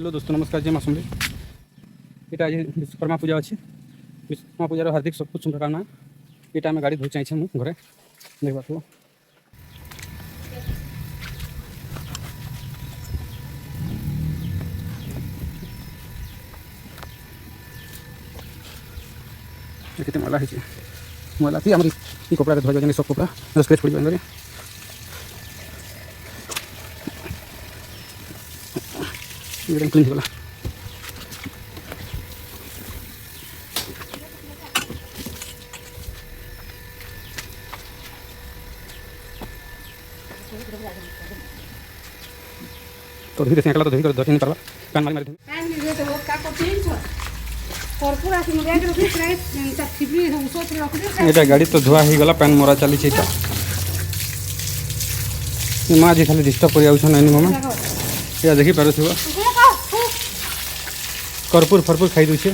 Hello दोस्तों नमस्कार जय माँ समले ये आज विश्वकर्मा पूजा अच्छे विश्वकर्मा पूजार हार्दिक सब कुछ शुभकामना ये आम गाड़ी धोई चाहिए मुझे घरे देखा तो कितने मैला है मैला थी आम कपड़ा धोई जाए सब कपड़ा स्क्रेच पड़ जाए क्लीन होगा तो धोई देते तो धोई कर धोई नहीं पार्बा पैन मारी मारी गाड़ी तो धुआ हो गला पैन मोरा चली माँ जी खाली डिस्टर्ब कर मामा या देखी पार कर्पूर फरपूर खाई दूचे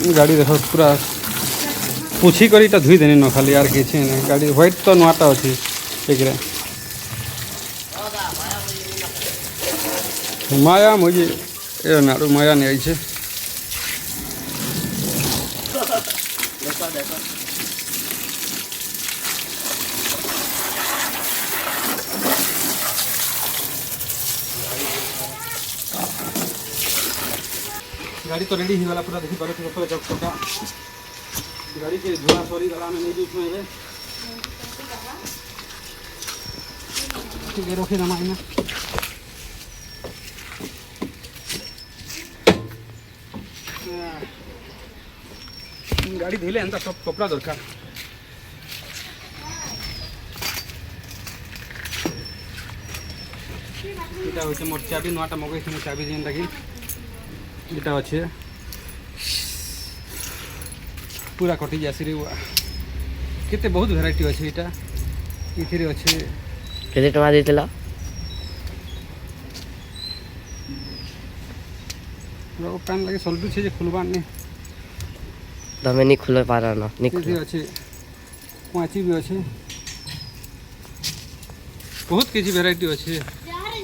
गाड़ी देख पूरा पुछी कर धुई देनी न खाली यार किसी नहीं गाड़ी व्हाइट तो नुआटा अच्छी एक माया मुझे ए नारू माया नहीं आई गाड़ी तो रेडी होगा पूरा देखी पारे चौका गाड़ी के धुआ सरी गला में नहीं दूसमें ठीक है रखे ना मायना गाड़ी धोले एंता सब कपड़ा दरकार এটা হচ্ছে মোট চাবি নটা মগাইছি চাবি যেটা কি এটা আছে पूरा कटि जासी रे केते बहुत वैरायटी अच्छे यहाँ इथे अच्छे केते टका देतला रो पैन लगे सल्टू छे जे खुलबा ने तमे नहीं खुले पारा ना नहीं खुले अच्छे पांची भी अच्छे बहुत किसी वैरायटी अच्छे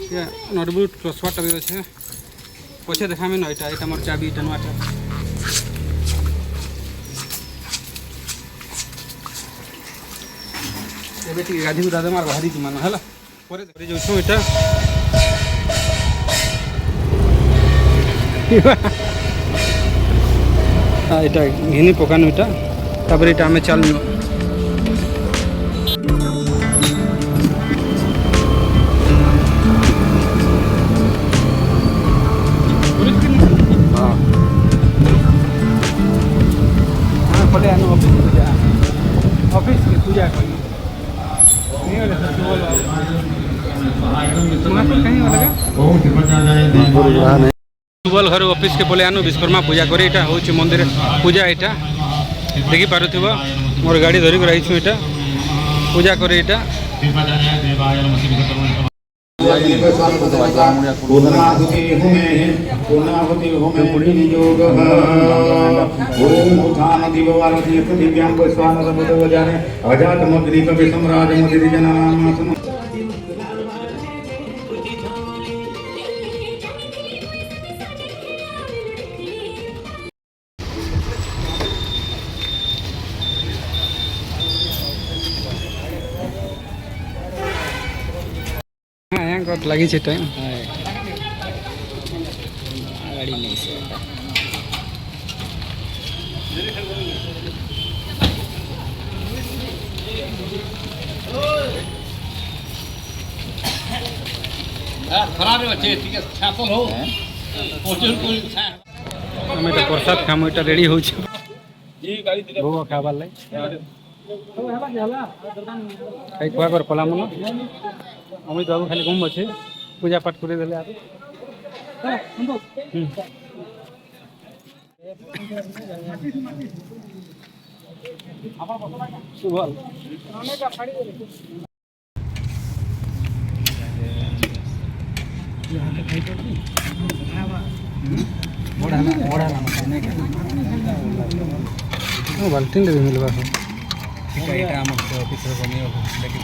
या नटबुट क्रॉसवाट भी अच्छे पछे देखा में नटा এটা मोर चाबी टनवाटा एबे टी गाधी उड़ा दे मार बाहरी की मान हला परे धरि जो छु एटा आ एटा घिनी पकानो एटा तापर एटा हमें चल ऑफिस की पूजा करी सुबल घर ऑफिस के बोले आनो विश्वकर्मा पूजा करी एटा होची मंदिर पूजा एटा देखि पारुथिबो मोर गाड़ी धरि कर आइछु एटा पूजा करी एटा लगी छे टाइम गाड़ी नहीं से खराब अच्छे ठीक है छापल हो पोचन कोई छा हमें तो प्रसाद खाम एटा रेडी हो छी जी गाड़ी दिले भोग खाबार लाई खाई खुआ कर पला मन अमित बाबू खाली घूम अच्छे पूजा पाठ कर देले आरो सुबल बाल्टी भी मिलवा ଏଇଟା ଆମ ଅଫିସର ବନେଇବ ଲାଗି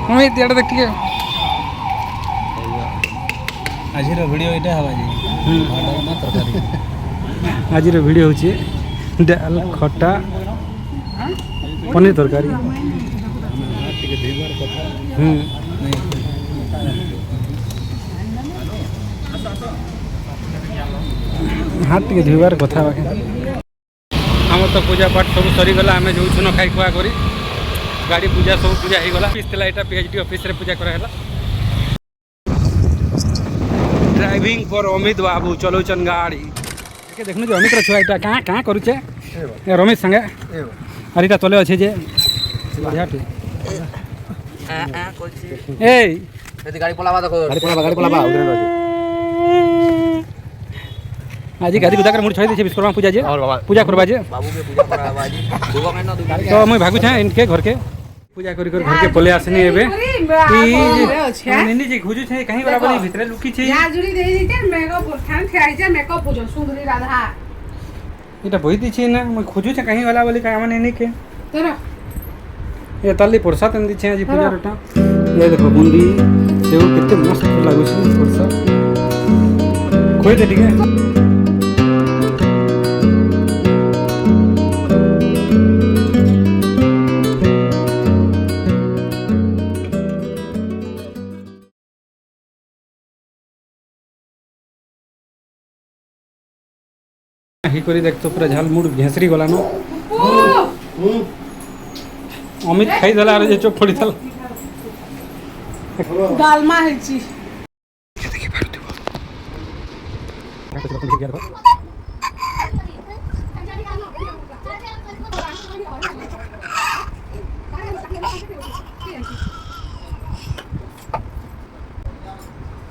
ମୁଁ ଏଇଟା ଦେଖିକେ ଆଜିର ଭିଡ଼ିଓ ଏଇଟା ହେବା ଯେ ଆଜିର ଭିଡ଼ିଓ ହେଉଛି ଡାଲ ଖଟା ପନିର ତରକାରୀ हाथ टे धोबार कथा आम तो पूजा पाठ सब सरीगला आम जो न खाई खुआ करी गाड़ी पूजा सब पूजा हो गला ऑफिस यहाँ पीएचडी ऑफिस रे पूजा कराला ड्राइविंग पर अमित बाबू चलौचन गाड़ी देखनु जो अमित छुआ यहाँ कहाँ कहाँ करुचे रमेश संगे अरे इटा तले अच्छे जे बढ़िया ए गाड़ी पलावा देखो गाड़ी पलावा आज गाड़ी गुदा कर मुड़ छाई दे विश्वकर्मा पूजा जे पूजा करबा जे बाबू के पूजा करावा जी दुगो में न तो मैं भागु छे इनके घर के पूजा करी कर घर के पले आसनी एबे ई निनी जी खोजु छे कहीं वाला बनी भीतर लुकी छे या जुड़ी दे दीते मेकअप ठान खाई छे मेकअप पूजन सुंदरी राधा इटा बही दी छे ना मैं खोजु छे कहीं वाला बोली का निनी के तेरा ये ताली प्रसाद दी छे आज पूजा रटा ये देखो बूंदी सेव कितने मस्त लागु छे प्रसाद खोई दे ठीक है ही करी देख तो पूरा झाल मुड़ घेसरी गला न अमित खाई देला रे जे चोप पड़ी थल डालमा हेची देखि पारुथिबो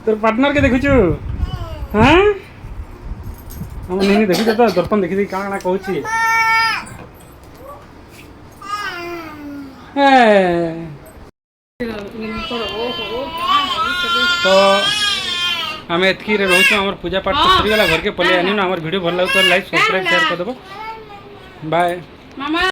तोर पार्टनर के देखु छु हां हम नहीं देखी तो दर्पण देखी काଣା काଣା कहूची तो आम एतकी रोच आम पूजा पाठ तो सरीगला घर के पले आनी आम वीडियो भल लगे तो लाइक सब्सक्राइब शेयर कर देबो बाय।